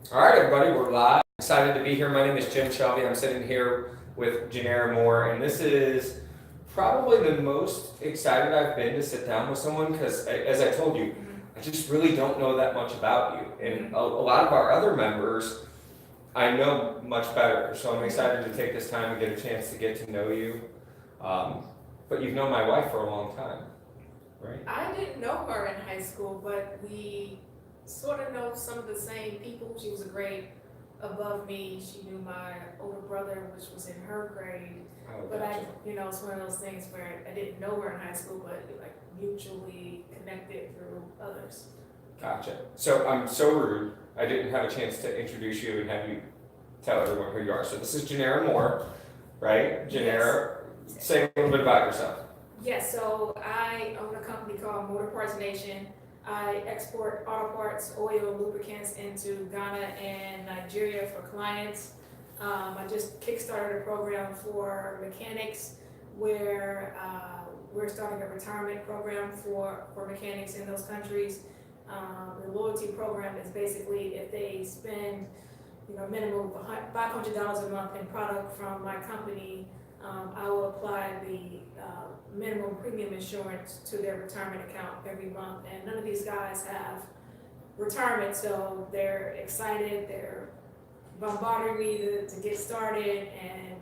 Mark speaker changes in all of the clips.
Speaker 1: All right, everybody, we're live. Excited to be here. My name is Jim Shelvy. I'm sitting here with Genera Moore, and this is probably the most excited I've been to sit down with someone because, as I told you, I just really don't know that much about you. And a lot of our other members I know much better, so I'm excited to take this time and get a chance to get to know you. But you've known my wife for a long time, right?
Speaker 2: I didn't know her in high school, but we sort of know some of the same people. She was a grade above me. She knew my older brother, which was in her grade.
Speaker 1: Oh,
Speaker 2: But
Speaker 1: gotcha.
Speaker 2: it's one of those things where I didn't know her in high school, but like mutually connected through others.
Speaker 1: Gotcha. So I'm so rude. I didn't have a chance to introduce you and have you tell everyone who you are. So this is Genera Moore, right? Genera, say a little bit about yourself.
Speaker 2: Yes, so I own a company called Motorparts Nation. I export auto parts, oil, and lubricants into Ghana and Nigeria for clients. I just kickstarted a program for mechanics where we're starting a retirement program for mechanics in those countries. The loyalty program is basically if they spend minimum of $500 a month in product from my company, I will apply the minimum premium insurance to their retirement account every month. And none of these guys have retirement, so they're excited. They're bombarding me to get started and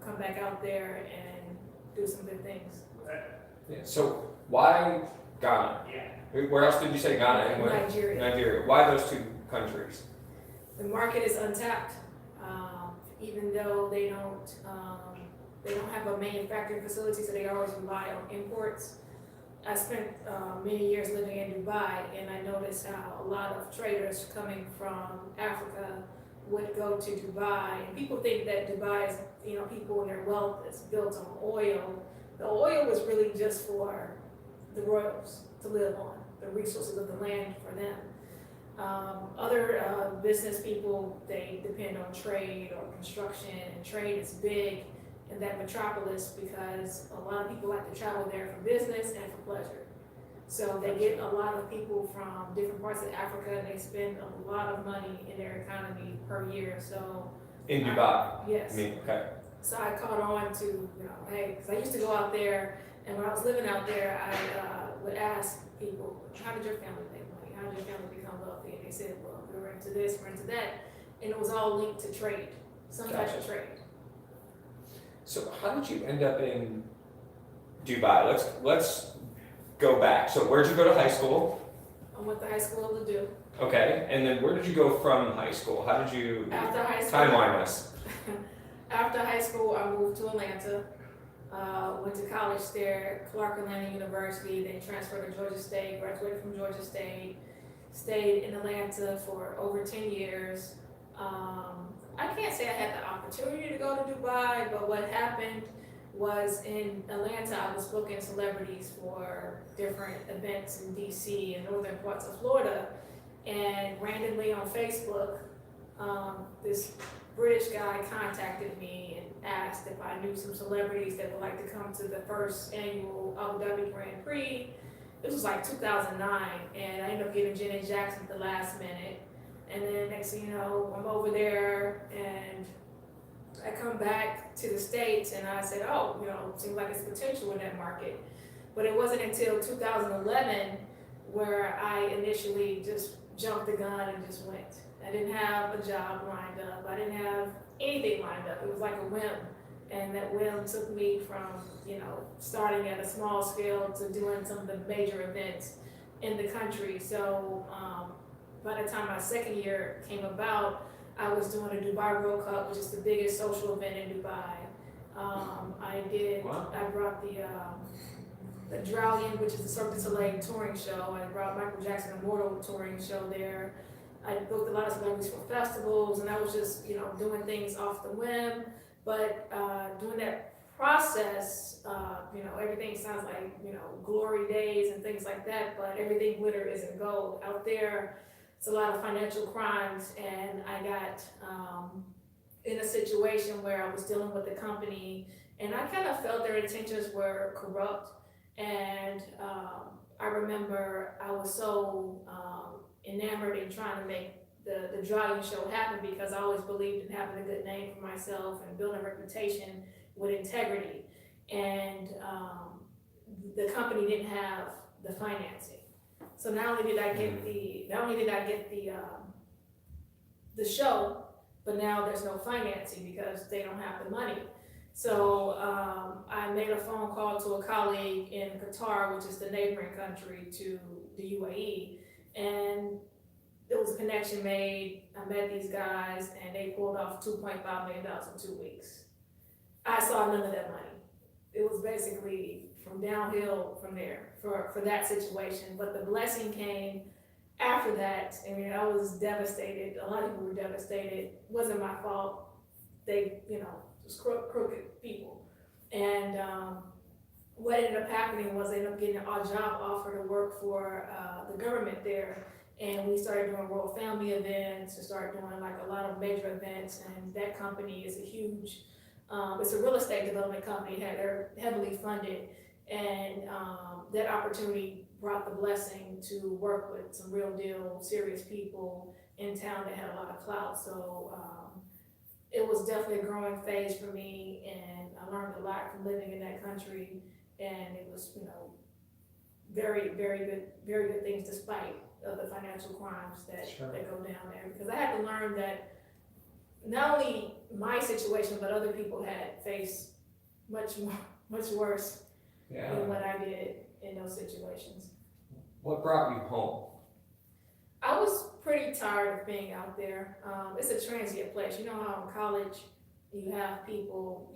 Speaker 2: come back out there and do some good things.
Speaker 1: Yeah. So why Ghana? Where else did you say Ghana? And where?
Speaker 2: Nigeria.
Speaker 1: Nigeria. Why those two countries?
Speaker 2: The market is untapped, even though they don't have a manufacturing facility, so they always rely on imports. I spent many years living in Dubai, and I noticed how a lot of traders coming from Africa would go to Dubai, and people think that Dubai is, people and their wealth is built on oil. The oil was really just for the royals to live on, the resources of the land for them. Other business people, they depend on trade or construction, and trade is big in that metropolis because a lot of people like to travel there for business and for pleasure. So they get a lot of people from different parts of Africa, and they spend a lot of money in their economy per year. So
Speaker 1: In Dubai?
Speaker 2: Yes.
Speaker 1: Okay.
Speaker 2: So I caught on to, hey, because I used to go out there, and when I was living out there, I would ask people, how did your family make money? How did your family become wealthy? And they said, well, we were into this, we're into that. And it was all linked to trade, some type of trade.
Speaker 1: So how did you end up in Dubai? Let's go back. So where'd you go to high school?
Speaker 2: I went to high school in Ladue.
Speaker 1: Okay, and then where did you go from high school? How did you
Speaker 2: After high school,
Speaker 1: timeline us?
Speaker 2: After high school, I moved to Atlanta. Went to college there, Clark Atlanta University, then transferred to Georgia State, graduated from Georgia State, stayed in Atlanta for over 10 years. I can't say I had the opportunity to go to Dubai, but what happened was in Atlanta, I was booking celebrities for different events in DC and northern parts of Florida. And randomly on Facebook, this British guy contacted me and asked if I knew some celebrities that would like to come to the first annual Abu Dhabi Grand Prix. This was like 2009, and I ended up getting Janet Jackson at the last minute. And then next thing you know, I'm over there, and I come back to the States, and I said, oh, seems like it's potential in that market. But it wasn't until 2011 where I initially just jumped the gun and just went. I didn't have a job lined up. I didn't have anything lined up. It was like a whim. And that whim took me from, starting at a small scale to doing some of the major events in the country. So by the time my second year came about, I was doing a Dubai World Cup, which is the biggest social event in Dubai. I brought the Drowlian, which is the Cirque du Soleil touring show. I brought Michael Jackson Immortal touring show there. I booked a lot of celebrities for festivals, and I was just, doing things off the whim. But during that process, everything sounds like, glory days and things like that, but everything glitter isn't gold. Out there, it's a lot of financial crimes, and I got in a situation where I was dealing with a company, and I kind of felt their intentions were corrupt. And I remember I was so enamored in trying to make the driving show happened because I always believed in having a good name for myself and building a reputation with integrity. And the company didn't have the financing. So not only did I get the show, but now there's no financing because they don't have the money. So I made a phone call to a colleague in Qatar, which is the neighboring country to the UAE, and there was a connection made. I met these guys, and they pulled off $2.5 million in 2 weeks. I saw none of that money. It was basically from downhill from there for that situation. But the blessing came after that. I mean, I was devastated. A lot of people were devastated. It wasn't my fault. They, just crooked people. And what ended up happening was I ended up getting a job offer to work for the government there. And we started doing Royal Family events and started doing like a lot of major events. And that company is a huge, it's a real estate development company. They're heavily funded. And that opportunity brought the blessing to work with some real deal, serious people in town that had a lot of clout. So it was definitely a growing phase for me, and I learned a lot from living in that country. And it was, very, very good things despite of the financial crimes that go down there. Because I had to learn that not only my situation, but other people had faced much worse than what I did in those situations.
Speaker 1: What brought you home?
Speaker 2: I was pretty tired of being out there. It's a transient place. You know how in college you have people,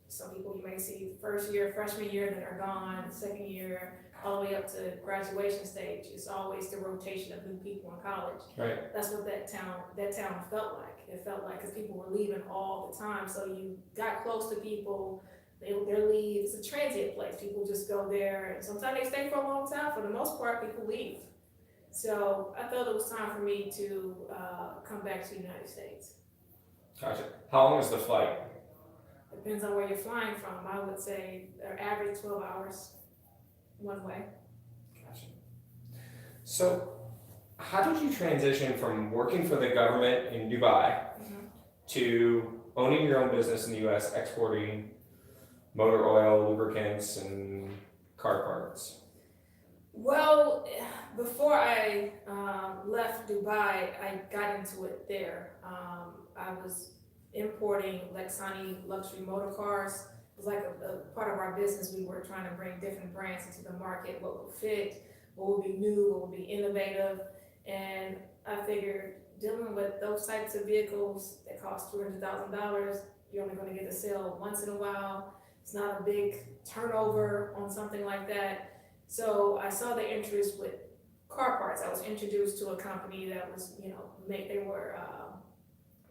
Speaker 2: some people you may see first year, freshman year that are gone, second year, all the way up to graduation stage. It's always the rotation of new people in college.
Speaker 1: Right.
Speaker 2: That's what that town felt like. It felt like because people were leaving all the time. So you got close to people, they leave. It's a transient place. People just go there, and sometimes they stay for a long time. For the most part, people leave. So I felt it was time for me to come back to the United States.
Speaker 1: Gotcha. How long is the flight?
Speaker 2: Depends on where you're flying from. I would say they're average 12 hours one way.
Speaker 1: Gotcha. So how did you transition from working for the government in Dubai to owning your own business in the US, exporting motor oil, lubricants, and car parts?
Speaker 2: Well, before I left Dubai, I got into it there. I was importing Lexani luxury motor cars. It was like a part of our business. We were trying to bring different brands into the market, what would fit, what would be new, what would be innovative. And I figured dealing with those types of vehicles that cost $200,000, you're only going to get a sale once in a while. It's not a big turnover on something like that. So I saw the interest with car parts. I was introduced to a company that was, they were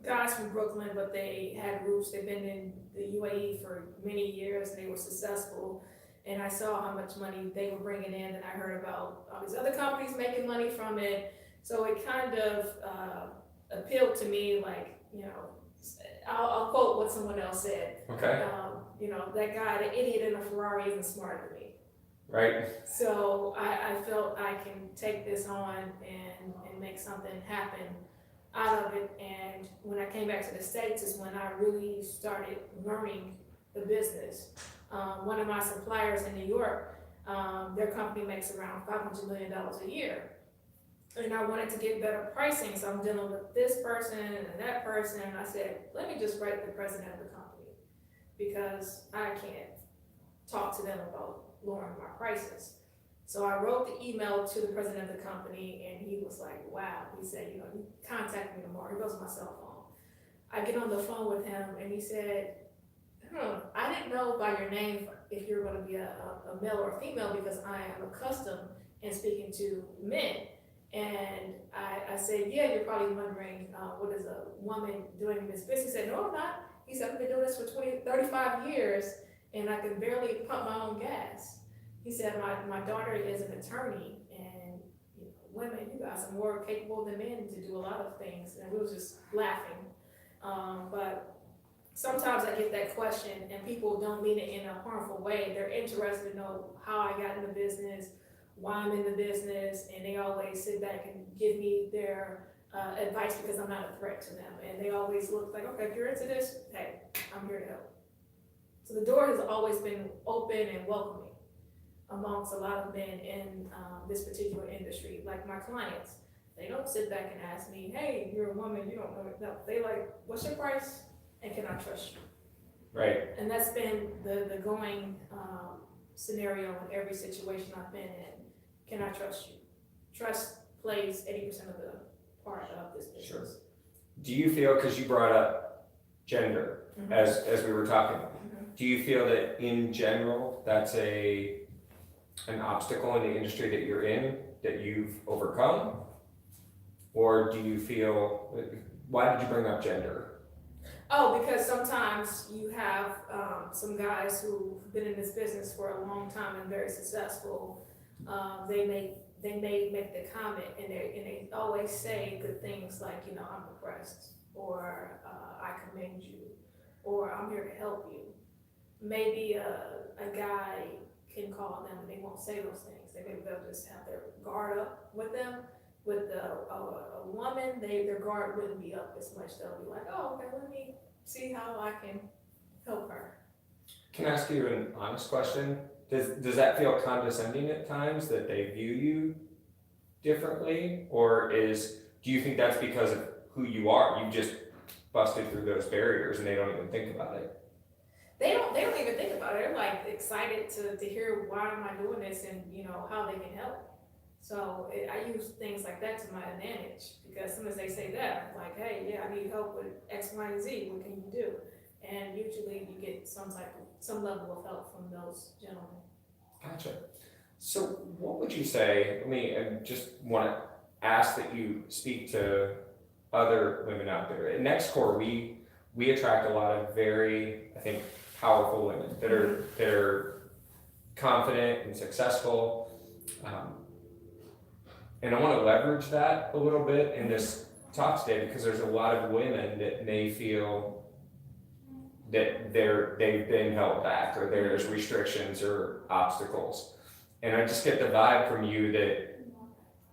Speaker 2: guys from Brooklyn, but they had roots. They've been in the UAE for many years, and they were successful. And I saw how much money they were bringing in, and I heard about all these other companies making money from it. So it kind of appealed to me, like, I'll quote what someone else said.
Speaker 1: Okay.
Speaker 2: That guy, the idiot in a Ferrari isn't smarter than me.
Speaker 1: Right.
Speaker 2: So I felt I can take this on and make something happen out of it. And when I came back to the States is when I really started learning the business. One of my suppliers in New York, their company makes around $500 million a year. And I wanted to get better pricing, so I'm dealing with this person and that person. And I said, let me just write the president of the company, because I can't talk to them about lowering my prices. So I wrote the email to the president of the company, and he was like, wow. He said, you contact me tomorrow. He goes to my cell phone. I get on the phone with him, and he said, I didn't know by your name if you're going to be a male or a female, because I am accustomed in speaking to men. And I said, yeah, you're probably wondering, what is a woman doing in this business? He said, no, I'm not. He said, I've been doing this for 35 years, and I can barely pump my own gas. He said, my daughter is an attorney, and women, you guys are more capable than men to do a lot of things. And we was just laughing. But sometimes I get that question, and people don't mean it in a harmful way. They're interested to know how I got in the business, why I'm in the business, and they always sit back and give me their advice because I'm not a threat to them. And they always look like, okay, if you're into this, hey, I'm here to help. So the door has always been open and welcoming amongst a lot of men in this particular industry. Like my clients, they don't sit back and ask me, hey, you're a woman, you don't know it. No, they like, what's your price and can I trust you?
Speaker 1: Right.
Speaker 2: And that's been the going scenario in every situation I've been in. Can I trust you? Trust plays 80% of the part of this business.
Speaker 1: Sure. Do you feel, because you brought up gender as we were talking, do you feel that in general that's an obstacle in the industry that you're in that you've overcome? Or do you feel, why did you bring up gender?
Speaker 2: Oh, because sometimes you have some guys who've been in this business for a long time and very successful. They may make the comment and they always say good things like, you know, I'm impressed, or I commend you, or I'm here to help you. Maybe a guy can call them and they won't say those things. They'll just have their guard up with them. With a woman, their guard wouldn't be up as much. They'll be like, oh, okay, let me see how I can help her.
Speaker 1: Can I ask you an honest question? Does that feel condescending at times that they view you differently? Or do you think that's because of who you are? You just busted through those barriers and they don't even think about it?
Speaker 2: They don't even think about it. They're like excited to hear why am I doing this and you know how they can help. So I use things like that to my advantage, because as soon as they say that, I'm like, hey, yeah, I need help with X, Y, and Z. What can you do? And usually you get some level of help from those gentlemen. Gotcha.
Speaker 1: So what would you say, I just want to ask that you speak to other women out there. At NexCore, we attract a lot of very, I think, powerful women that are confident and successful. And I want to leverage that a little bit in this talk today, because there's a lot of women that may feel that they've been held back, or there's restrictions or obstacles. And I just get the vibe from you that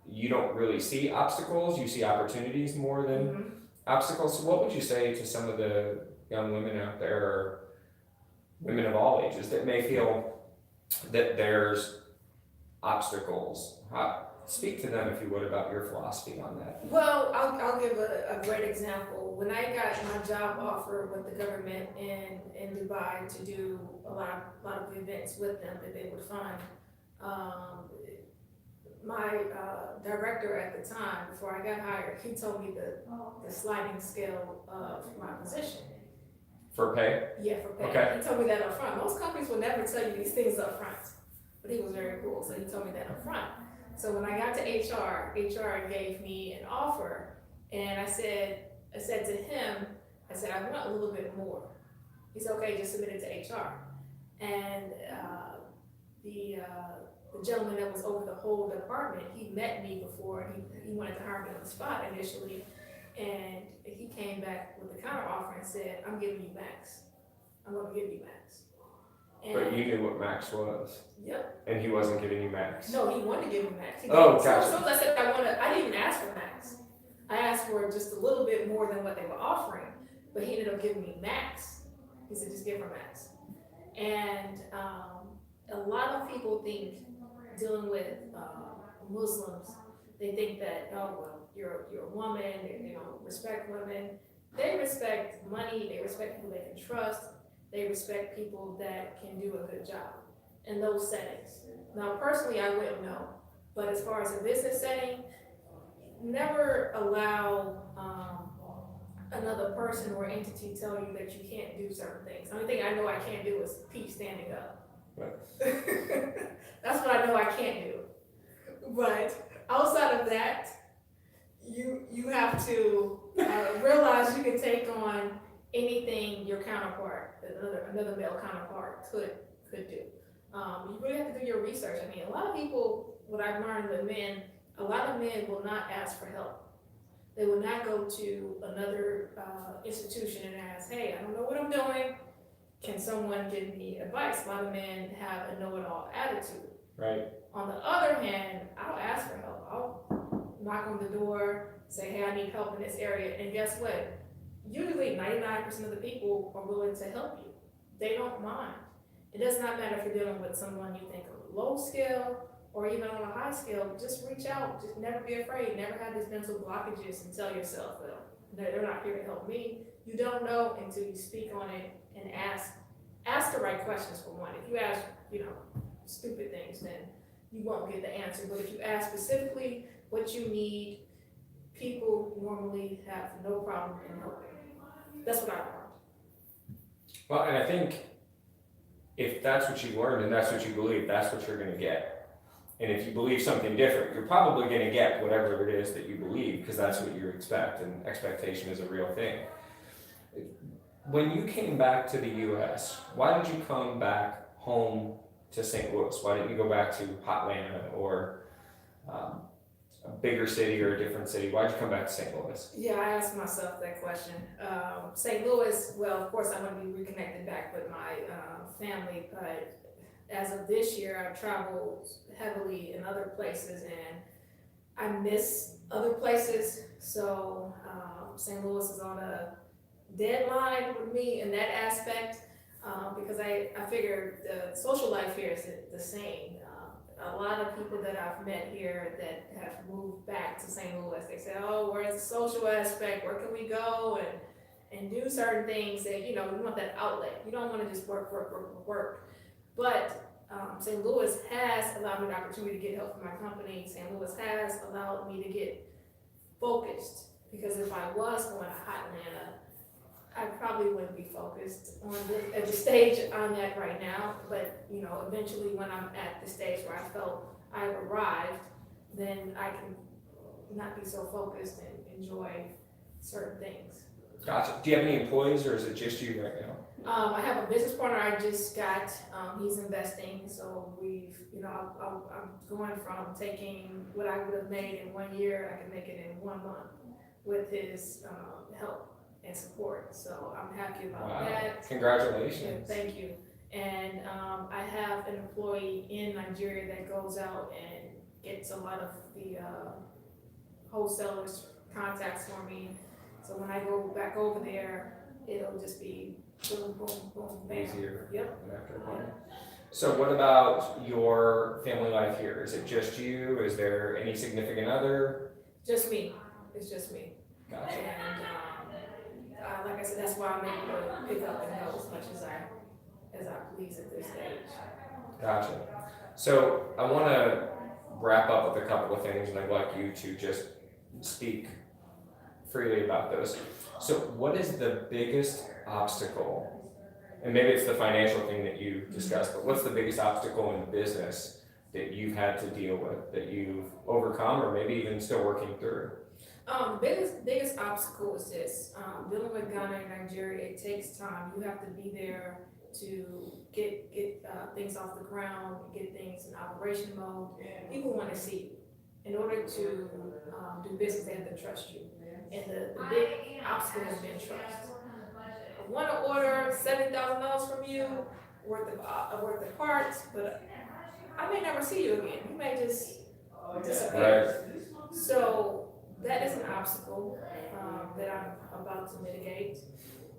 Speaker 1: you don't really see obstacles, you see opportunities more than obstacles. So what would you say to some of the young women out there, or women of all ages, that may feel that there's obstacles? Speak to them, if you would, about your philosophy on that.
Speaker 2: Well, I'll give a great example. When I got my job offer with the government in Dubai to do a lot of events with them that they would fund, my director at the time, before I got hired, he told me the sliding scale of my position.
Speaker 1: For pay?
Speaker 2: Yeah, for pay.
Speaker 1: Okay.
Speaker 2: He told me that up front. Most companies will never tell you these things up front, but he was very cool, so he told me that up front. So when I got to HR gave me an offer, and I said to him, I want a little bit more. He said, okay, just submit it to HR. And the gentleman that was over the whole department, he met me before, and he wanted to hire me on the spot initially, and he came back with a counter offer and said, I'm giving you max. I'm going to give you max. And
Speaker 1: but you knew what max was.
Speaker 2: Yep.
Speaker 1: And he wasn't giving you max.
Speaker 2: No, he wanted to give me max.
Speaker 1: Gotcha.
Speaker 2: So I said I didn't even ask for max. I asked for just a little bit more than what they were offering, but he ended up giving me max. He said, just give her max. And a lot of people think, dealing with Muslims, they think that, oh, well, you're a woman, they don't respect women. They respect money, they respect people they can trust, they respect people that can do a good job in those settings. Now, personally, I wouldn't know, but as far as a business setting, never allow another person or entity tell you that you can't do certain things. The only thing I know I can't do is keep standing up.
Speaker 1: Right.
Speaker 2: That's what I know I can't do. But outside of that, you have to realize you can take on anything your counterpart, another male counterpart could do. You really have to do your research. I mean, a lot of people, what I've learned with men, a lot of men will not ask for help. They will not go to another institution and ask, hey, I don't know what I'm doing. Can someone give me advice? A lot of men have a know-it-all attitude.
Speaker 1: Right.
Speaker 2: On the other hand, I'll ask for help. knock on the door, say, hey, I need help in this area, and guess what? Usually 99% of the people are willing to help you. They don't mind. It does not matter if you're dealing with someone you think of low scale or even on a high scale, just reach out, just never be afraid, never have these mental blockages and tell yourself, well, they're not here to help me. You don't know until you speak on it and ask the right questions for one. If you ask, stupid things, then you won't get the answer. But if you ask specifically what you need, people normally have no problem in helping. That's what I learned.
Speaker 1: Well, and I think if that's what you learned and that's what you believe, that's what you're going to get. And if you believe something different, you're probably going to get whatever it is that you believe, because that's what you expect, and expectation is a real thing. When you came back to the U.S., why did you come back home to St. Louis? Why didn't you go back to Atlanta or a bigger city or a different city? Why did you come back to St. Louis?
Speaker 2: Yeah, I asked myself that question. St. Louis, well, of course, I want to be reconnected back with my family, but as of this year, I've traveled heavily in other places, and I miss other places. So St. Louis is on a deadline with me in that aspect, because I figure the social life here is the same. A lot of people that I've met here that have moved back to St. Louis, they say, oh, where's the social aspect? Where can we go and do certain things that, we want that outlet. You don't want to just work. But St. Louis has allowed me the opportunity to get help from my company. St. Louis has allowed me to get focused, because if I was going to Atlanta, I probably wouldn't be focused on at the stage I'm at right now. But eventually, when I'm at the stage where I felt I've arrived, then I can not be so focused and enjoy certain things.
Speaker 1: Gotcha. Do you have any employees, or is it just you right now?
Speaker 2: I have a business partner I just got. He's investing, so I'm going from taking what I would have made in 1 year, I can make it in 1 month with his help and support. So I'm happy about that.
Speaker 1: Congratulations.
Speaker 2: Yeah, thank you. And I have an employee in Nigeria that goes out and gets a lot of the wholesalers contacts for me. So when I go back over there, it'll just be boom, boom, boom, bam.
Speaker 1: Easier.
Speaker 2: Yep.
Speaker 1: So what about your family life here? Is it just you? Is there any significant other?
Speaker 2: Just me. It's just me.
Speaker 1: Gotcha.
Speaker 2: And like I said, that's why I'm able to pick up and go as much as I please at this stage.
Speaker 1: Gotcha. So I want to wrap up with a couple of things, and I'd like you to just speak freely about those. So what is the biggest obstacle, and maybe it's the financial thing that you discussed, but what's the biggest obstacle in business that you've had to deal with, that you've overcome, or maybe even still working through?
Speaker 2: Biggest obstacle is this. Dealing with Ghana and Nigeria, it takes time. You have to be there to get things off the ground, get things in operation mode. People want to see you. In order to do business, they have to trust you. And the big obstacle has been trust. I want to order $70,000 from you worth of parts, but I may never see you again. You may just disappear. Right. So that is an obstacle that I'm about to mitigate.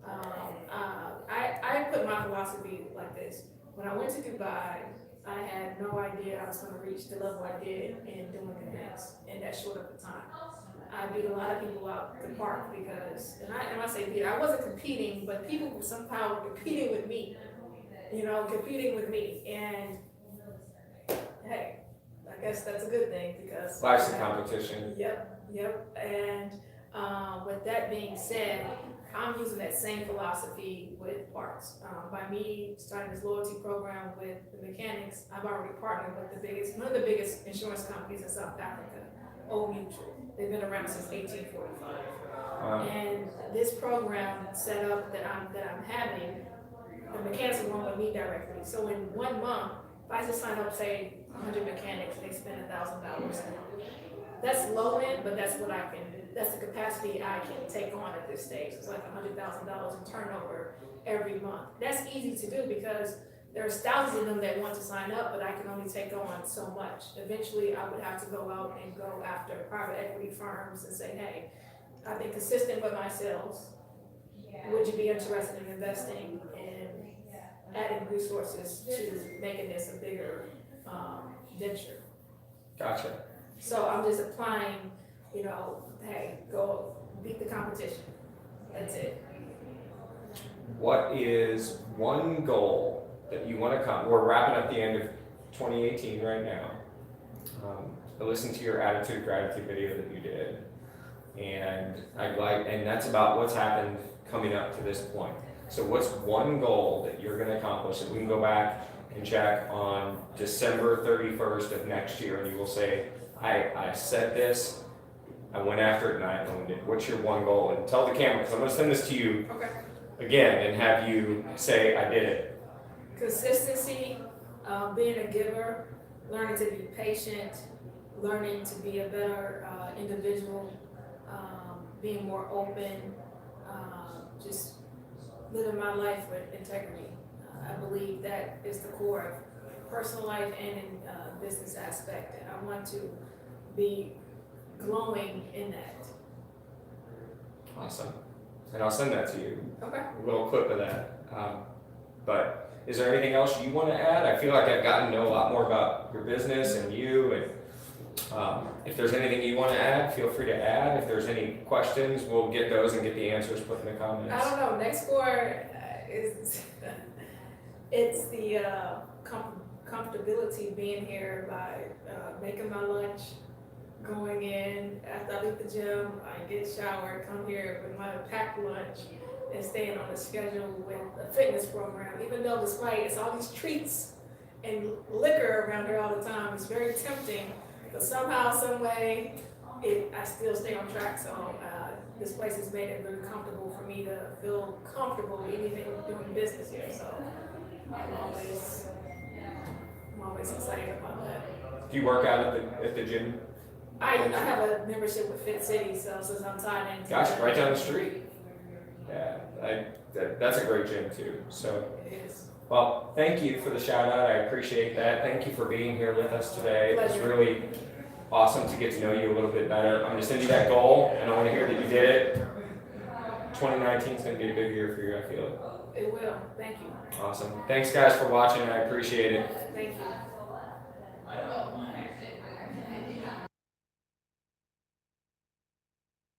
Speaker 2: I put my philosophy like this. When I went to Dubai, I had no idea I was going to reach the level I did in doing events in that short of a time. I beat a lot of people out the park because, and I say beat, I wasn't competing, but people were somehow competing with me, and hey, I guess that's a good thing because
Speaker 1: life's a competition.
Speaker 2: Yep, and with that being said, I'm using that same philosophy with parts. By me starting this loyalty program with the mechanics, I've already partnered with one of the biggest insurance companies in South Africa, Old Mutual. They've been around since 1845. And this program set up that I'm having, the mechanics are going with me directly. So in 1 month, if I just sign up, say 100 mechanics, they spend $1,000. That's low end, but that's the capacity I can take on at this stage. It's like $100,000 in turnover every month. That's easy to do because there's thousands of them that want to sign up, but I can only take on so much. Eventually, I would have to go out and go after private equity firms and say, hey, I've been consistent with my sales. Would you be interested in investing in adding resources to making this a bigger venture?
Speaker 1: Gotcha.
Speaker 2: So I'm just applying, hey, go beat the competition. That's it.
Speaker 1: What is one goal that you want to come? We're wrapping up the end of 2018 right now. I listened to your attitude gratitude video that you did, and and that's about what's happened coming up to this point. So what's one goal that you're going to accomplish that we can go back and check on December 31st of next year, and you will say, I said this, I went after it, and I owned it. What's your one goal? And tell the camera, because I'm going to send this to you again and have you say, I did it.
Speaker 2: Consistency, being a giver, learning to be patient, learning to be a better individual, being more open, just living my life with integrity. I believe that is the core of personal life and in business aspect, and I want to be glowing in that.
Speaker 1: Awesome. And I'll send that to you.
Speaker 2: Okay.
Speaker 1: A little clip of that. But is there anything else you want to add? I feel like I've gotten to know a lot more about your business and you, and if there's anything you want to add, feel free to add. If there's any questions, we'll get those and get the answers put in the comments.
Speaker 2: I don't know, NexCore is, it's the comfortability being here by making my lunch, going in, after I leave the gym, I get showered, come here with my packed lunch, and staying on the schedule with a fitness program. Even though despite it's all these treats and liquor around here all the time, it's very tempting, but somehow, some way, I still stay on track. So this place has made it really comfortable for me to feel comfortable even doing business here. So I'm always excited about that.
Speaker 1: Do you work out at the gym?
Speaker 2: I have a membership with Fit City, so since I'm tied into
Speaker 1: Gosh, right down the street. Yeah, that's a great gym too. So,
Speaker 2: it is.
Speaker 1: well, thank you for the shout out. I appreciate that. Thank you for being here with us today. It was
Speaker 2: Pleasure.
Speaker 1: really awesome to get to know you a little bit better. I'm going to send you that goal, and I want to hear that you did it. 2019 is going to be a big year for you, I feel.
Speaker 2: It will. Thank you.
Speaker 1: Awesome. Thanks, guys, for watching. I appreciate it.
Speaker 2: Thank you.